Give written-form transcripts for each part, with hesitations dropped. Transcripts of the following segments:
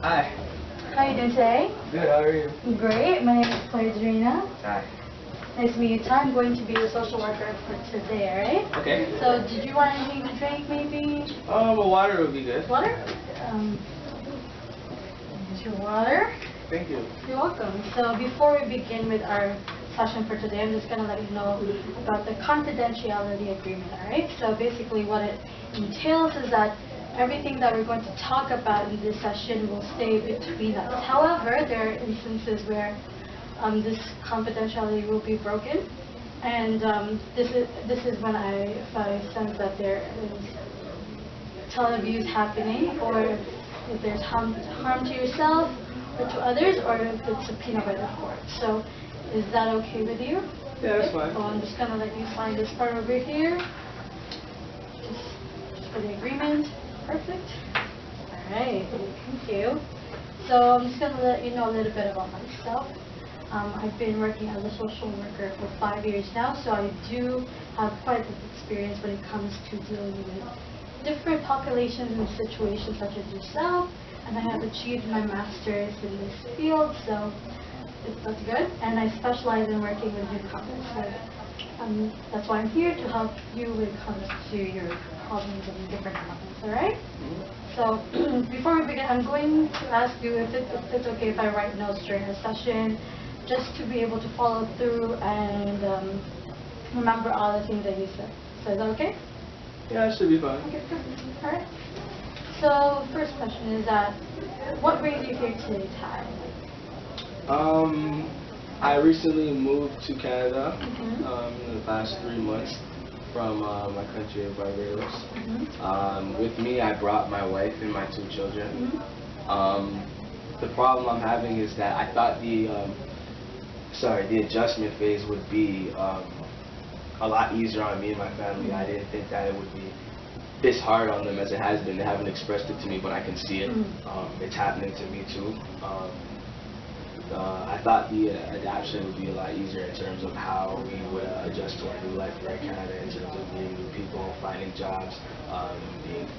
Hi. How are you doing today? Good, how are you? Great. My name is Sheridan. Hi. Nice to meet you. I'm going to be the social worker for today, alright? Okay. So, did you want anything to drink, maybe? Water would be good. Water? Here's your water. Thank you. You're welcome. So, before we begin with our session for today, I'm just going to let you know about the confidentiality agreement, alright? So, basically what it entails is that everything that we're going to talk about in this session will stay between us. However, there are instances where this confidentiality will be broken, and this is when if I sense that there is child abuse happening, or if there's harm to yourself or to others, or if it's subpoenaed by the court. So, is that okay with you? Yeah, that's fine. So I'm just gonna let you sign this part over here, just for the agreement. Perfect. All right. Thank you. So I'm just gonna let you know a little bit about myself. I've been working as a social worker for 5 years now, so I do have quite a bit of experience when it comes to dealing with different populations and situations such as yourself, and I have achieved my master's in this field, so that's good. And I specialize in working with newcomers, so that's why I'm here, to help you when it comes to your problems and different problems, alright? So before we begin, I'm going to ask you if it's okay if I write notes during the session, just to be able to follow through and remember all the things that you said. So is that okay? Yeah, that should be fine. Okay, good. Alright. So first question is that, what brings you here today, Ty? I recently moved to Canada in the past 3 months from my country of Barbados. With me, I brought my wife and my 2 children. The problem I'm having is that I thought the adjustment phase would be a lot easier on me and my family. I didn't think that it would be this hard on them as it has been. They haven't expressed it to me, but I can see it. It's happening to me too. I thought the adaptation would be a lot easier in terms of how we would adjust to our new life here in Canada, in terms of meeting new people, finding jobs, being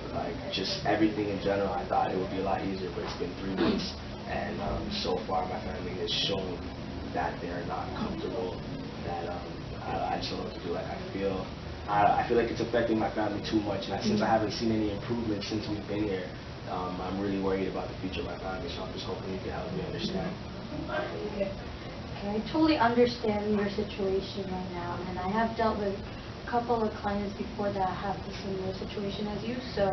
just everything in general. I thought it would be a lot easier, but it's been 3 months, and so far my family has shown that they're not comfortable. That I just don't know what to do. I feel like it's affecting my family too much, and since I haven't seen any improvement since we've been here, I'm really worried about the future of my family. So I'm just hoping you can help me understand. Okay, I totally understand your situation right now, and I have dealt with a couple of clients before that have the similar situation as you, so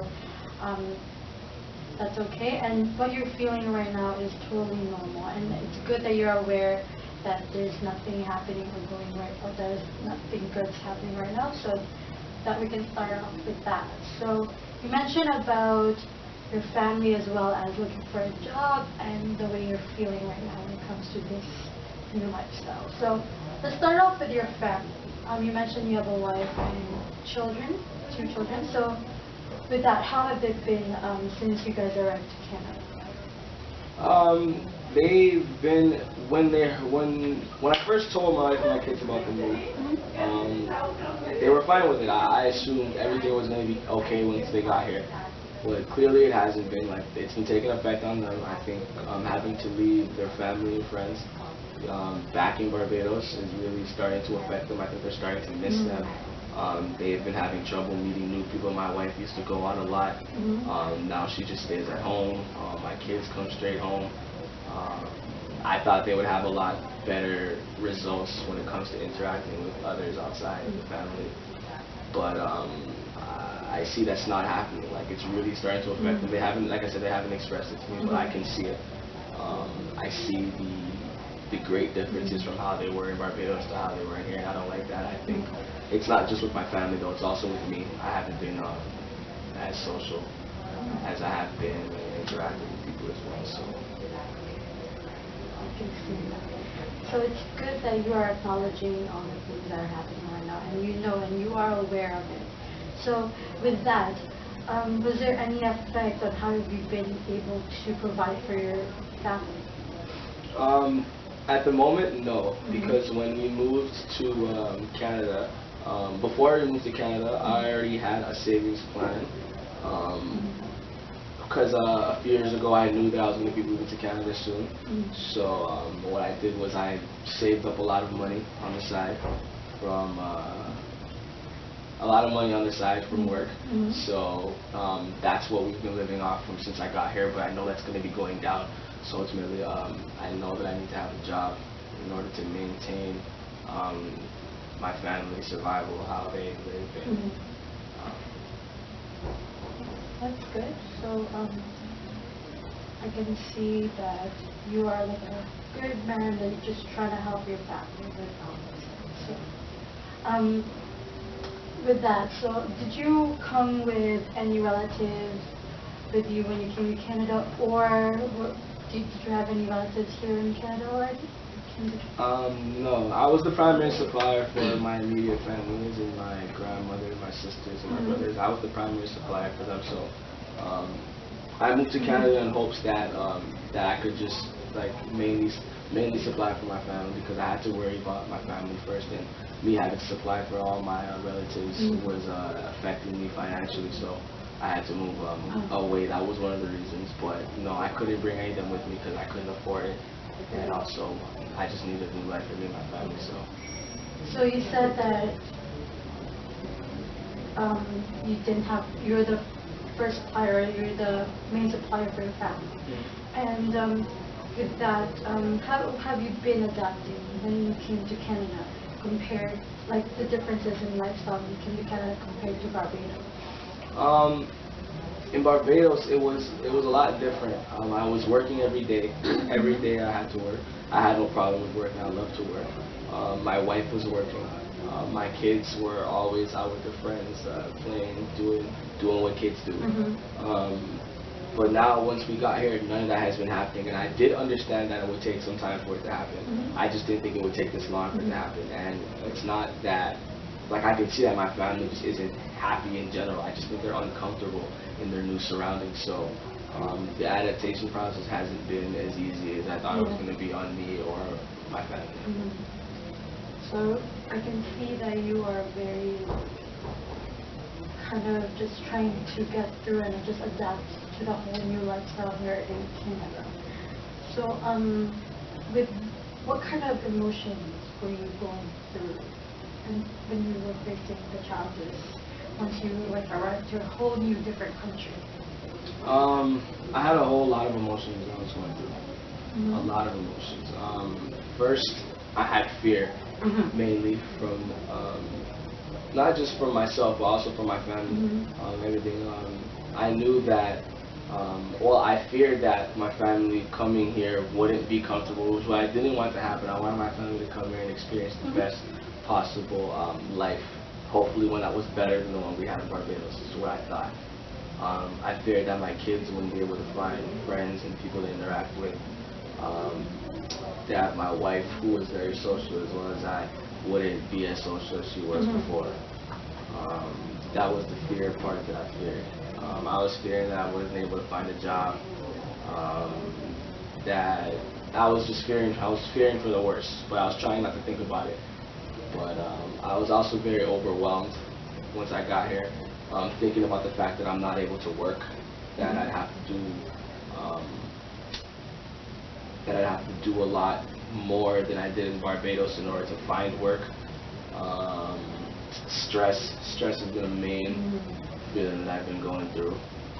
that's okay. And what you're feeling right now is totally normal, and it's good that you're aware that there's nothing happening or going right, or there's nothing good happening right now, so that we can start off with that. So you mentioned about your family as well as looking for a job and the way you're feeling right now when it comes to this new lifestyle. So let's start off with your family. You mentioned you have a wife and children, 2 children. So with that, how have they been since you guys arrived to Canada? They've been, when I first told my wife and my kids about the move, they were fine with it. I assumed everything was going to be okay once they got here. But clearly it hasn't been. It's been taking effect on them. I think having to leave their family and friends back in Barbados is really starting to affect them. I think they're starting to miss them. They've been having trouble meeting new people. My wife used to go out a lot. Now she just stays at home. My kids come straight home. I thought they would have a lot better results when it comes to interacting with others outside of the family. But I see that's not happening. It's really starting to affect them. They haven't, like I said, they haven't expressed it to me, but I can see it. I see the great differences from how they were in Barbados to how they were in here, and I don't like that. I think it's not just with my family though, it's also with me. I haven't been as social as I have been when interacting with people as well. So I can see that. So it's good that you are acknowledging all the things that are happening right now, and you know and you are aware of it. So with that, was there any effect on how you've been able to provide for your family? At the moment, no, because when we moved to Canada, before we moved to Canada, I already had a savings plan because a few years ago I knew that I was going to be moving to Canada soon. So what I did was I saved up a lot of money on the side from work. So that's what we've been living off from since I got here. But I know that's going to be going down. So ultimately, I know that I need to have a job in order to maintain my family's survival, how they live. And, that's good. So I can see that you are like a good man that you're just trying to help your family with all this. So with that, so did you come with any relatives with you when you came to Canada, or did you have any relatives here in Canada already? No, I was the primary supplier for my immediate families and my grandmother, my sisters, and my brothers. I was the primary supplier for them. So I moved to Canada in hopes that that I could just like mainly supply for my family, because I had to worry about my family first, and me having to supply for all my relatives was affecting me financially. So I had to move away. That was one of the reasons. But no, I couldn't bring any of them with me because I couldn't afford it. And also, I just needed a new life for me and my family. So you said that you're the first supplier, you're the main supplier for your family. And with that, how have you been adapting when you came to Canada, compared, like the differences in lifestyle when you came to Canada compared to Barbados? In Barbados, it was a lot different. I was working every day. Every day I had to work. I had no problem with working. I loved to work. My wife was working. My kids were always out with their friends, playing, doing what kids do. But now, once we got here, none of that has been happening. And I did understand that it would take some time for it to happen. I just didn't think it would take this long for it to happen. And it's not that, like, I can see that my family just isn't happy in general. I just think they're uncomfortable in their new surroundings. So the adaptation process hasn't been as easy as I thought it was going to be on me or my family. So I can see that you are very kind of just trying to get through and just adapt to the whole new lifestyle here in Canada. So with what kind of emotions were you going through and when you were facing the challenges once you arrived to a whole new different country? I had a whole lot of emotions that I was going through. A lot of emotions. First, I had fear, mainly from not just for myself, but also for my family. Everything. I knew that. I feared that my family coming here wouldn't be comfortable, which I didn't want to happen. I wanted my family to come here and experience the best possible life. Hopefully one that was better than the one we had in Barbados, is what I thought. I feared that my kids wouldn't be able to find friends and people to interact with. That my wife, who was very social as well as I, wouldn't be as social as she was before. That was the fear part that I feared. I was fearing that I wasn't able to find a job. That I was fearing for the worst, but I was trying not to think about it. But I was also very overwhelmed once I got here, thinking about the fact that I'm not able to work, that I'd have to do a lot more than I did in Barbados in order to find work. Stress has been a main feeling that I've been going through.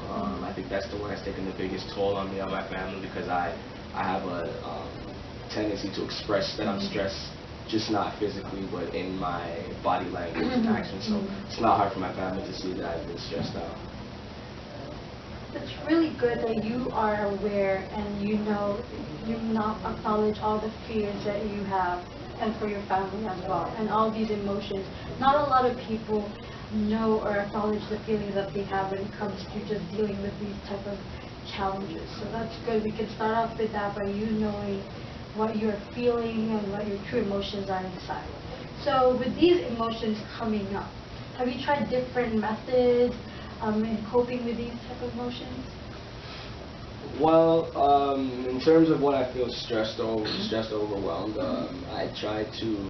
I think that's the one that's taken the biggest toll on me, on my family, because I have a tendency to express that I'm stressed, just not physically, but in my body language and action. So it's not hard for my family to see that I've been stressed out. It's really good that you are aware and you acknowledge all the fears that you have, and for your family as well, and all these emotions. Not a lot of people know or acknowledge the feelings that they have when it comes to just dealing with these type of challenges. So that's good. We can start off with that by you knowing what you're feeling and what your true emotions are inside. So with these emotions coming up, have you tried different methods in coping with these type of emotions? Well, in terms of when I feel stressed or overwhelmed, I try to.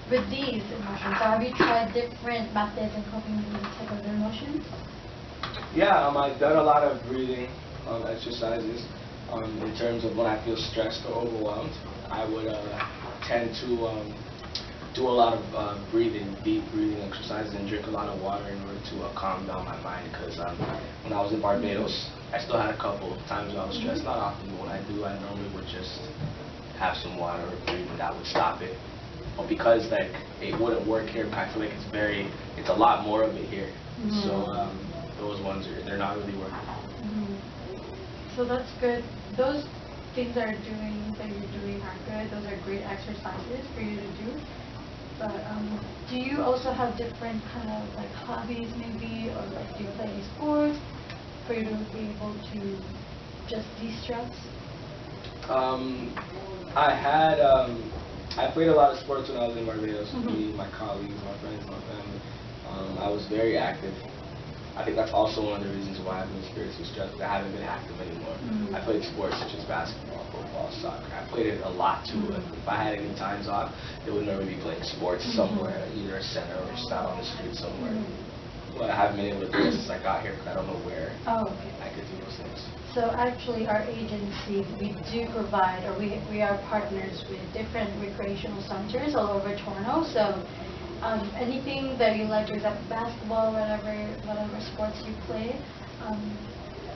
With these emotions, so have you tried different methods in coping with these type of emotions? Yeah, I've done a lot of breathing exercises. In terms of when I feel stressed or overwhelmed, I would tend to do a lot of deep breathing exercises, and drink a lot of water in order to calm down my mind. Because when I was in Barbados, I still had a couple of times when I was stressed. Not often, but when I do, I normally would just have some water or breathe, and that would stop it. But because like it wouldn't work here, I feel like it's a lot more of it here. So those ones they're not really working. So that's good. Those things that you're doing are good. Those are great exercises for you to do. But do you also have different kind of like hobbies maybe, or like do you play any sports for you to be able to just de-stress? I played a lot of sports when I was in Barbados with me, my colleagues, my friends, my family. I was very active. I think that's also one of the reasons why I've been experiencing stress, because I haven't been active anymore. I played sports such as basketball, football, soccer. I played it a lot too. If I had any times off, they would normally be playing sports somewhere, either a center or just out on the street somewhere. But I haven't been able to do it since I got here, because I don't know where I could do those things. So actually our agency, we do provide, or we are partners with different recreational centers all over Toronto. So anything that you like, for example, basketball, whatever sports you play,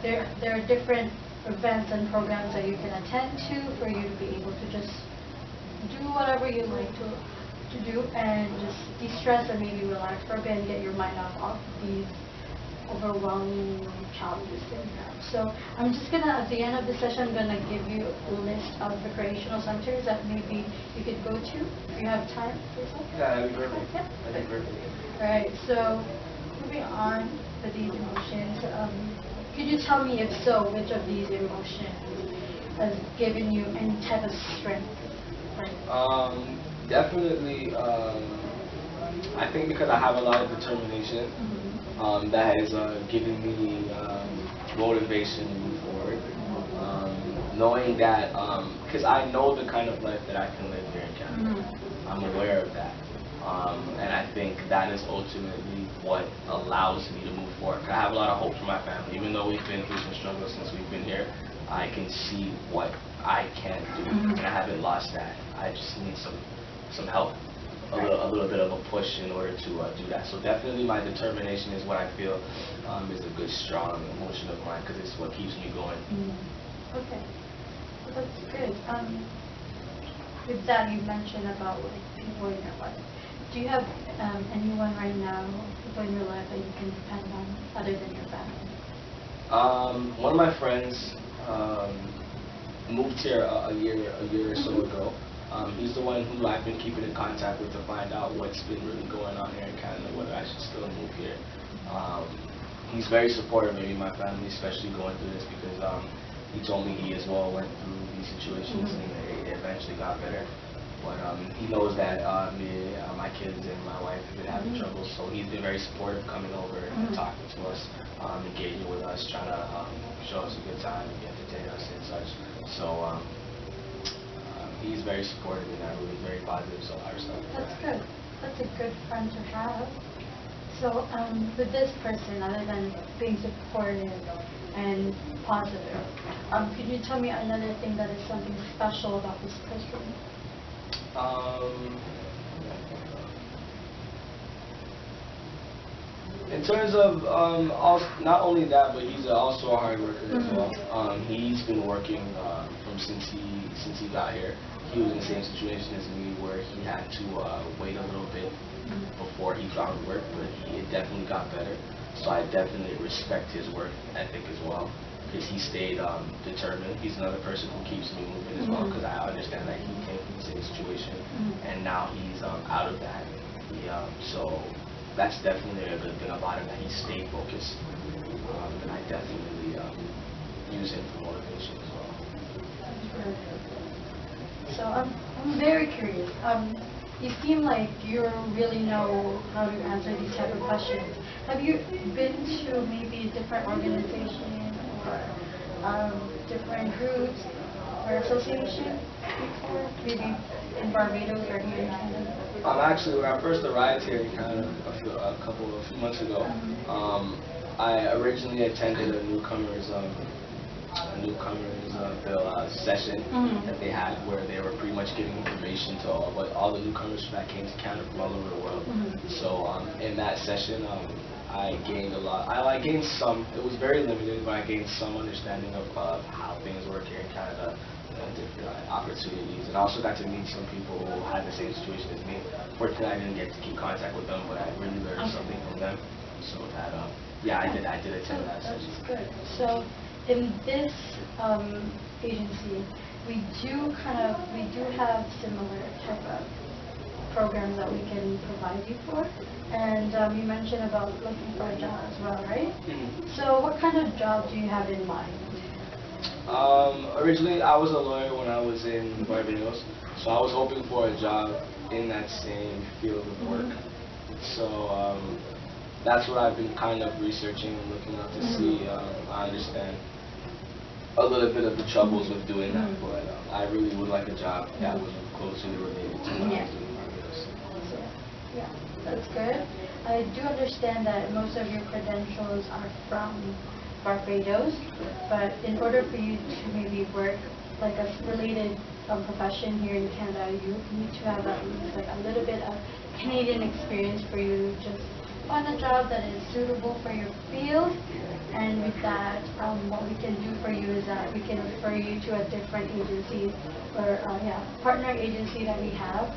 there are different events and programs that you can attend to for you to be able to just do whatever you like to do and just de-stress and maybe relax for a bit and get your mind off these overwhelming challenges that you have. So I'm just gonna, at the end of the session, I'm gonna give you a list of recreational centers that maybe you could go to if you have time for yourself. Yeah, that'd be perfect. Yeah. That'd be perfect. Alright, so moving on with these emotions, could you tell me, if so, which of these emotions has given you any type of strength? Definitely, I think because I have a lot of determination, that has given me motivation to move forward. Knowing that, because I know the kind of life that I can live here in Canada. I'm aware of that. And I think that is ultimately what allows me to move forward. I have a lot of hope for my family. Even though we've been through some struggles since we've been here, I can see what I can do, and I haven't lost that. I just need some help, a little bit of a push in order to do that. So definitely my determination is what I feel is a good, strong emotion of mine, because it's what keeps me going. Okay, well, that's good. With that, you mentioned about like people in your life. Do you have anyone right now, people in your life that you can depend on other than your family? One of my friends moved here a year or so ago. He's the one who I've been keeping in contact with to find out what's been really going on here in Canada, whether I should still move here. He's very supportive of me and my family, especially going through this, because he told me he as well went through these situations and it eventually got better. But he knows that me, my kids, and my wife have been having trouble, so he's been very supportive, coming over and talking to us, engaging with us, trying to show us a good time and entertain us and such. So he's very supportive in that, really very positive, so I respect that. That's good. That's a good friend to have. So with this person, other than being supportive and positive, could you tell me another thing that is something special about this person? In terms of also, not only that, but he's also a hard worker as well. He's been working since he got here. He was in the same situation as me, where he had to wait a little bit before he found work, but it definitely got better. So I definitely respect his work ethic as well, because he stayed determined. He's another person who keeps me moving as well, because I understand that he came from the same situation, and now he's out of that. So that's definitely a good thing about him, that he stayed focused, and I definitely use him for motivation as well. So I'm very curious. You seem like you really know how to answer these type of questions. Have you been to maybe a different organization or different groups or association before? Maybe in Barbados or here in Canada? Actually, when I first arrived here in Canada a few months ago, I originally attended a newcomers bill session that they had where they were pretty much giving information to all the newcomers that came to Canada from all over the world. So in that session, I gained a lot. I gained some. It was very limited, but I gained some understanding of how things work here in Canada, different opportunities, and I also got to meet some people who had the same situation as me. Fortunately, I didn't get to keep contact with them, but I really learned something from them. So that yeah, I did attend that session. That's good. So in this agency, we do have similar type of programs that we can provide you for. And you mentioned about looking for a job as well, right? So what kind of job do you have in mind? Originally, I was a lawyer when I was in Barbados, so I was hoping for a job in that same field of work. So that's what I've been kind of researching and looking up to see. I understand a little bit of the troubles with doing that, but I really would like a job that was closely related to what I was doing in Barbados. Yeah, that's good. I do understand that most of your credentials are from Barbados, but in order for you to maybe work like a related profession here in Canada, you need to have at least like a little bit of Canadian experience for you to just find a job that is suitable for your field. And with that, what we can do for you is that we can refer you to a different agency or partner agency that we have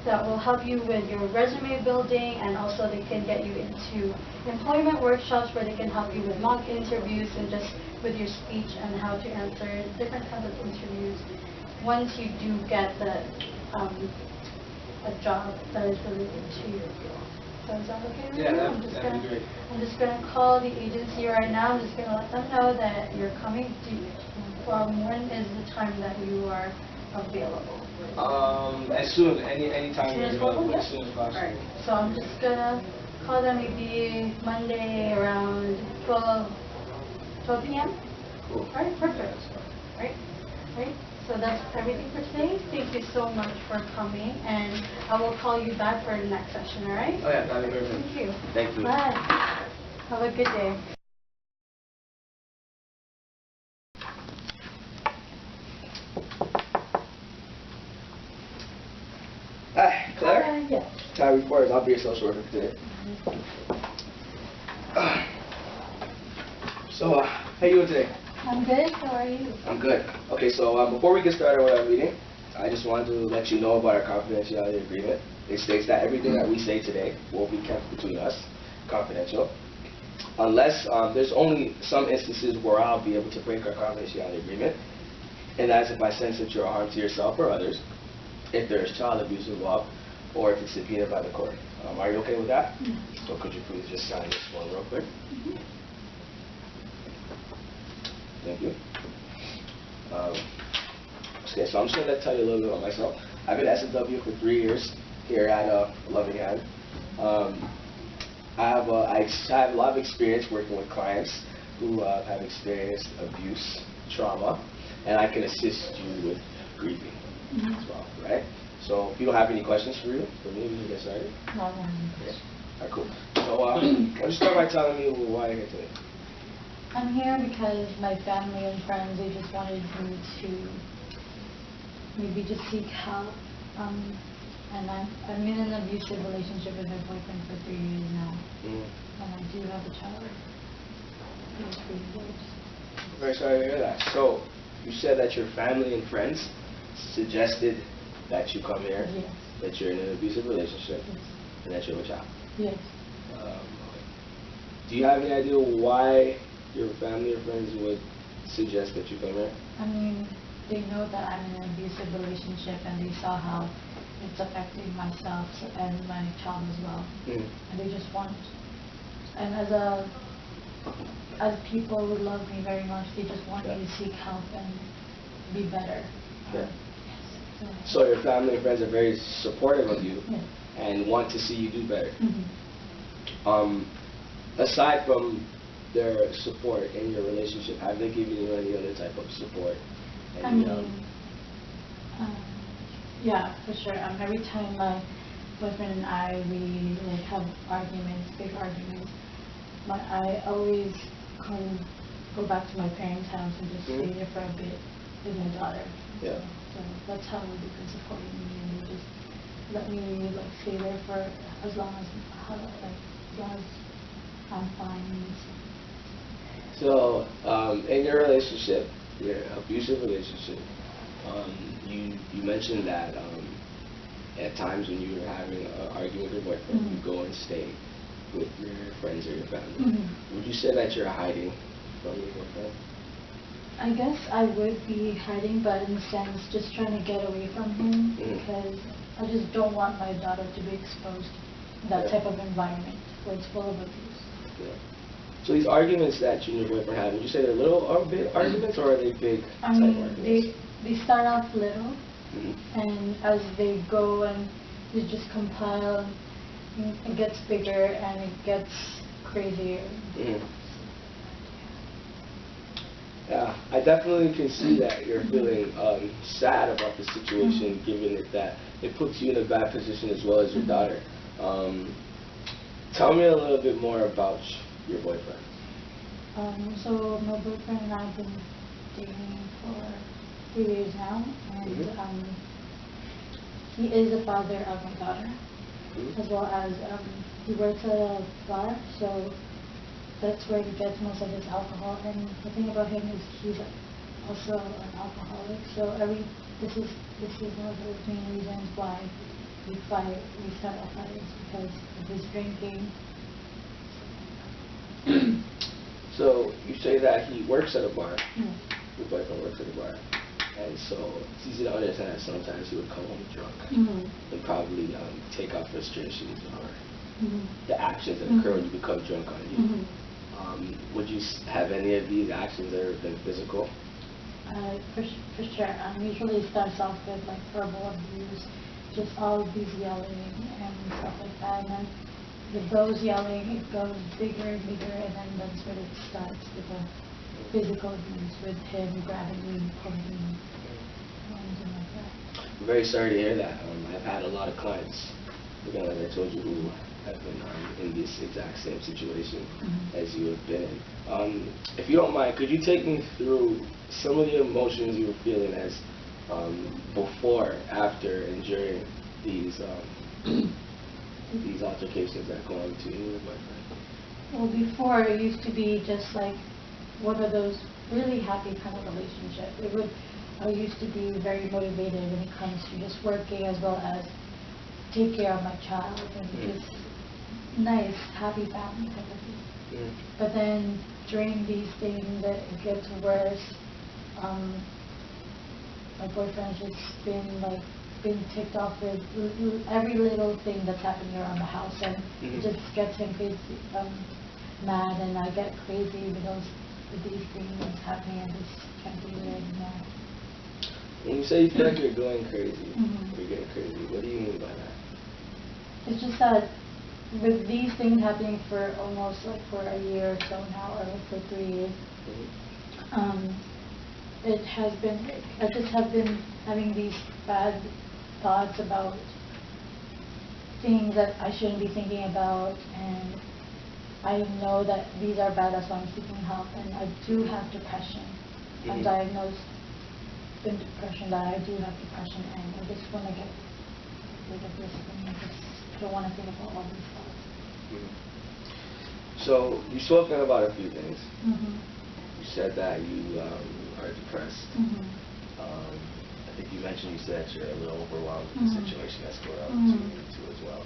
that will help you with your resume building, and also they can get you into employment workshops where they can help you with mock interviews and just with your speech and how to answer different kinds of interviews once you do get a job that is related to your field. So is that okay with you? That'd be great. I'm just going to call the agency right now. I'm just going to let them know that you're coming. When is the time that you are available? As soon, any time you're available, as soon as possible. Right. So I'm just gonna call them maybe Monday around 12 p.m. Cool. All right, perfect. Right. So that's everything for today. Thank you so much for coming, and I will call you back for the next session. All right? Oh yeah, that'd be perfect. Thank you. Thank you. Bye. Have a good day. Hi, Claire. Yes. Time reporters. I'll be your social worker today. So, how you doing today? I'm good. How are you? I'm good. Okay, so before we get started with our meeting, I just wanted to let you know about our confidentiality agreement. It states that everything that we say today will be kept between us, confidential, unless there's only some instances where I'll be able to break our confidentiality agreement, and that's if I sense that you're a harm to yourself or others, if there's child abuse involved, or if it's subpoenaed by the court. Are you okay with that? So could you please just sign this one real quick? Thank you. Okay, so I'm just going to tell you a little bit about myself. I've been at SSW for 3 years here at Loving Hand. I have a lot of experience working with clients who have experienced abuse, trauma, and I can assist you with grieving as well, right? So if you don't have any questions for me, we can get started. No. Okay. All right, cool. So why don't you start by telling me why you're here today? I'm here because my family and friends, they just wanted me to maybe just seek help. And I'm in an abusive relationship with my boyfriend for 3 years now. And I do have a child. He's 3 years. Very sorry to hear that. So you said that your family and friends suggested that you come here, Yes. that you're in an abusive relationship, Yes. and that you have a child. Yes. Do you have any idea why your family or friends would suggest that you come here? I mean, they know that I'm in an abusive relationship, and they saw how it's affecting myself and my child as well. And they just want, and as people who love me very much, they just want me to seek help and be better. Yeah. So your family and friends are very supportive of you and want to see you do better. Aside from their support in your relationship, have they given you any other type of support? Yeah, for sure. Every time my boyfriend and I, we have arguments, big arguments, I always go back to my parents' house and just stay there for a bit with my daughter. Yeah. So that's how they've been supporting me, and they just let me like stay there for as long as I'm fine. So, in your relationship, your abusive relationship, you mentioned that at times when you were having an argument with your boyfriend, you go and stay with your friends or your family. Would you say that you're hiding from your boyfriend? I guess I would be hiding, but in a sense, just trying to get away from him because I just don't want my daughter to be exposed to that type of environment where it's full of abuse. Yeah. So these arguments that you and your boyfriend have, would you say they're little or big arguments, or are they big I type mean, arguments? they start off little, and as they go and they just compile, it gets bigger and it gets crazier. Yeah, I definitely can see that you're feeling sad about the situation, given that it puts you in a bad position as well as your daughter. Tell me a little bit more about your boyfriend. So my boyfriend and I have been dating for 3 years now, and he is the father of my daughter, as well as he works at a bar, so that's where he gets most of his alcohol. And the thing about him is he's also an alcoholic. So this is one of the main reasons why we start our fights, because of his drinking. So you say that he works at a bar. Your boyfriend works at a bar, and so it's easy to understand that sometimes he would come home drunk and probably take out frustrations or the actions that occur when you become drunk on you. Would you have any of these actions ever been physical? For sure. Usually it starts off with like verbal abuse, just all of these yelling and stuff like that. And then with those yelling, it goes bigger and bigger, and then that's when it starts with the physical abuse, with him grabbing me, pulling me, anything like that. I'm very sorry to hear that. I've had a lot of clients, again, as I told you, who have been in this exact same situation as you have been in. If you don't mind, could you take me through some of the emotions you were feeling as before, after, and during these altercations that go on between you and your boyfriend? Well, before it used to be just like one of those really happy kind of relationship. I used to be very motivated when it comes to just working as well as take care of my child and just nice, happy family type of thing. But then during these things, it gets worse. My boyfriend's just been ticked off with every little thing that's happening around the house, and it just gets him crazy, mad, and I get crazy with these things happening. I just can't be there anymore. When you say you feel like you're going crazy, you're getting crazy, what do you mean by that? It's just that with these things happening for almost like for a year or so now, or for 3 years, I just have been having these bad thoughts about things that I shouldn't be thinking about, and I know that these are bad, that's why I'm seeking help, and I do have depression. I'm diagnosed with depression, that I do have depression, and I just want to get rid of this thing. I just don't want to think about all these thoughts. So you've spoken about a few things. You said that you are depressed. I think you mentioned, you said that you're a little overwhelmed with the situation that's going on between you two as well.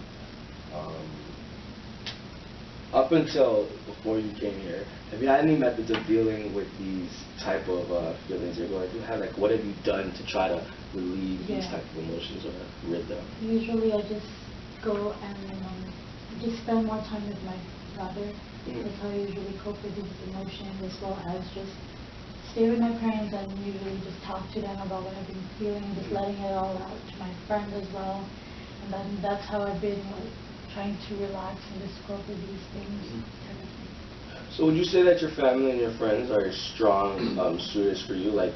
Up until before you came here, have you had any methods of dealing with these type of feelings you're going through? What have you done to try to relieve these type of emotions or rid them? Usually I just go and just spend more time with my brother. That's how I usually cope with these emotions, as well as just stay with my parents and usually just talk to them about what I've been feeling, just letting it all out to my friends as well. And then that's how I've been trying to relax and just cope with these things. So would you say that your family and your friends are strong suitors for you? Like,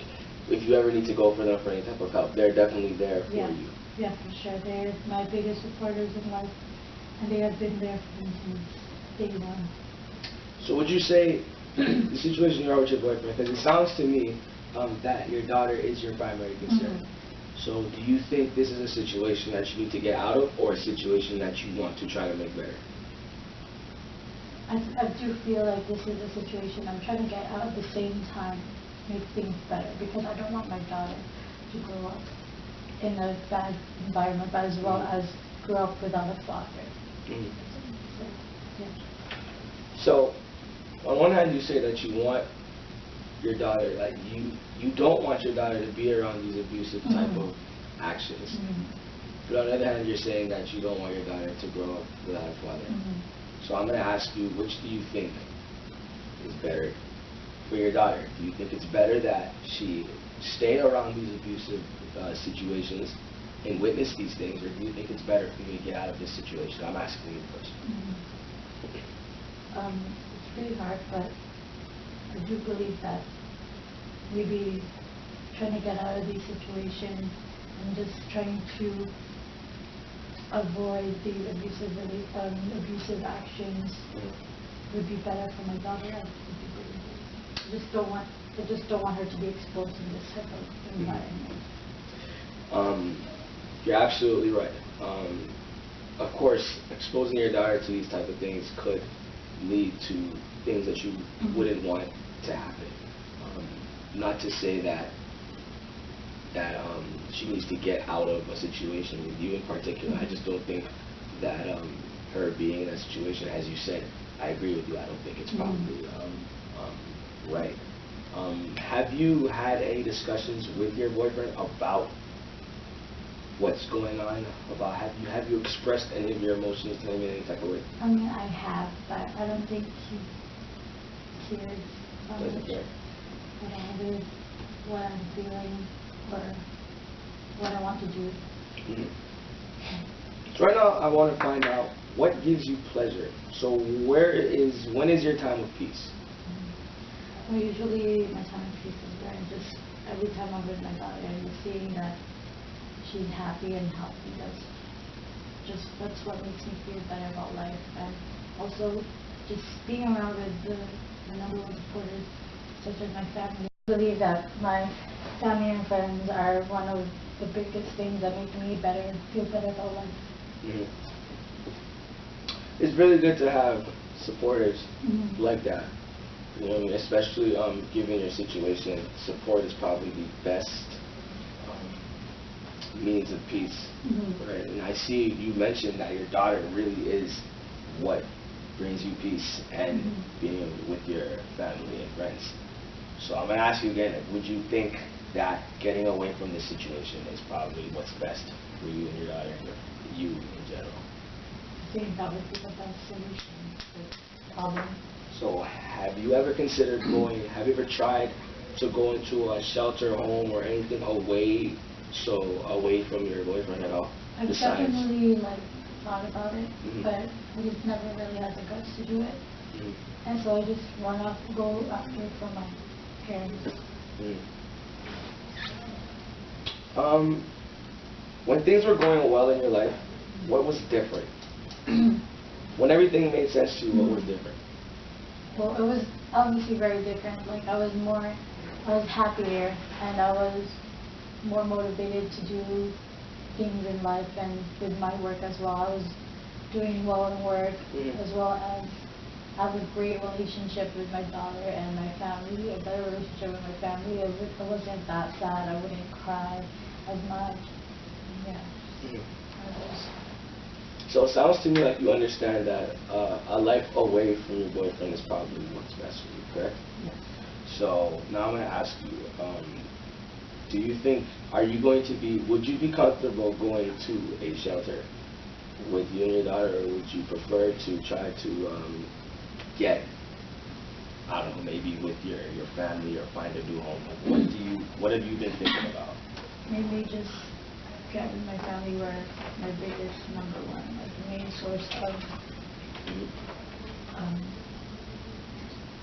if you ever need to go for them for any type of help, they're definitely there for you? Yeah, for sure. They're my biggest supporters in life, and they have been there for me since day one. So would you say the situation you are with your boyfriend, because it sounds to me that your daughter is your primary concern. So do you think this is a situation that you need to get out of, or a situation that you want to try to make better? I do feel like this is a situation I'm trying to get out at the same time, make things better, because I don't want my daughter to grow up in a bad environment, but as well as grow up without a father. So, on one hand, you say that you want your daughter, like you don't want your daughter to be around these abusive type of actions. But on the other hand, you're saying that you don't want your daughter to grow up without a father. So I'm going to ask you, which do you think is better for your daughter? Do you think it's better that she stay around these abusive situations and witness these things, or do you think it's better for you to get out of this situation? I'm asking you first. It's really hard, but I do believe that maybe trying to get out of these situations and just trying to avoid the abusive actions would be better for my daughter. I just don't want her to be exposed in this type of environment. You're absolutely right. Of course, exposing your daughter to these type of things could lead to things that you wouldn't want to happen. Not to say that she needs to get out of a situation with you in particular. I just don't think that her being in that situation, as you said, I agree with you. I don't think it's probably right. Have you had any discussions with your boyfriend about what's going on? About have you expressed any of your emotions to him in any type of way? I mean, I have, but I don't think he cares Doesn't care. with what I'm feeling or what I want to do. So right now, I want to find out what gives you pleasure. So when is your time of peace? Well, usually my time of peace is when just every time I'm with my daughter and just seeing that she's happy and healthy. That's what makes me feel better about life. And also just being around with the number one supporters, such as my family. I believe that my family and friends are one of the biggest things that make me better, feel better about life. It's really good to have supporters like that. You know what I mean? Especially given your situation, support is probably the best means of peace. Right? And I see you mentioned that your daughter really is what brings you peace and being with your family and friends. So I'm going to ask you again, would you think that getting away from this situation is probably what's best for you and your daughter and you in general? I think that would be the best solution to the problem. So have you ever considered have you ever tried to go into a shelter home or anything away from your boyfriend at all? I've definitely thought about it, but I just never really had the guts to do it. And so I just want to go after it from my parents. When things were going well in your life, what was different? When everything made sense to you, what was different? Well, it was obviously very different. I was happier, and I was more motivated to do things in life and with my work as well. I was doing well in work, as well as I have a great relationship with my daughter and my family, a better relationship with my family. It wasn't that sad. I wouldn't cry as much. So it sounds to me like you understand that a life away from your boyfriend is probably what's best for you, correct? Yes. So now I'm going to ask you, do you think, would you be comfortable going to a shelter with you and your daughter, or would you prefer to try to get, I don't know, maybe with your family or find a new home? What have you been thinking about? Maybe just get with my family where my biggest number one, main source of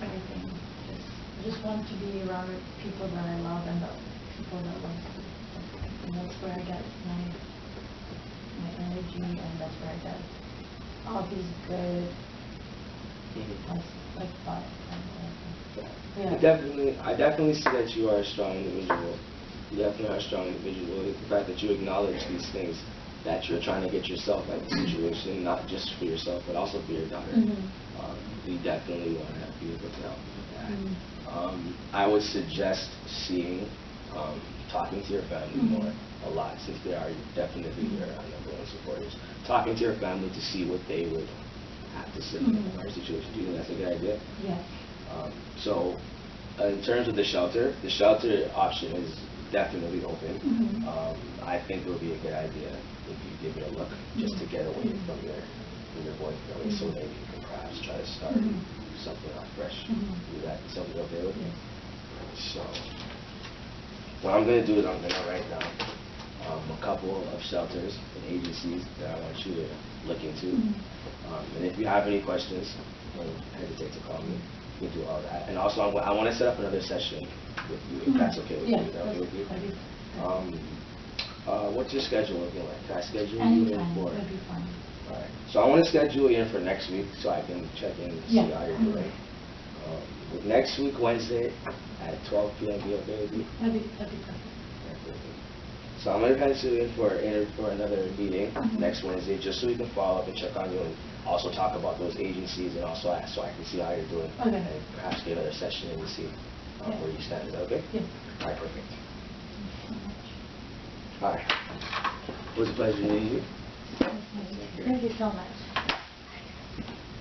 everything. I just want to be around people that I love and the people that love me. And that's where I get my energy, and that's where I get all these good like 5. Yeah. Yeah. I definitely see that you are a strong individual. You definitely are a strong individual. The fact that you acknowledge these things, that you're trying to get yourself out of the situation, not just for yourself, but also for your daughter. We definitely want to be able to help you with that. I would suggest talking to your family more, a lot, since they are definitely your number one supporters. Talking to your family to see what they would have to say in our situation. Do you think that's a good idea? Yes. So, in terms of the shelter option is definitely open. I think it would be a good idea if you give it a look, just to get away from your boyfriend, so maybe you can perhaps try to start something off fresh. Is that something okay with you? So, what I'm going to do is I'm going to write down a couple of shelters and agencies that I want you to look into. And if you have any questions, don't hesitate to call me. We can do all that. And also, I want to set up another session with you, if that's okay with you. Is that okay with you? What's your schedule looking like? Can I schedule you in for? That'd be fine. All right. So I want to schedule you in for next week so I can check in and see how you're doing. Would next week, Wednesday, at 12 p.m. be okay with you? That'd be perfect. So I'm going to pencil you in for another meeting next Wednesday, just so we can follow up and check on you, and also talk about those agencies, and also so I can see how you're doing, and perhaps get another session in to see where you stand. Is that okay? Yes. All right, perfect. All right. It was a pleasure meeting you. Thank you so much.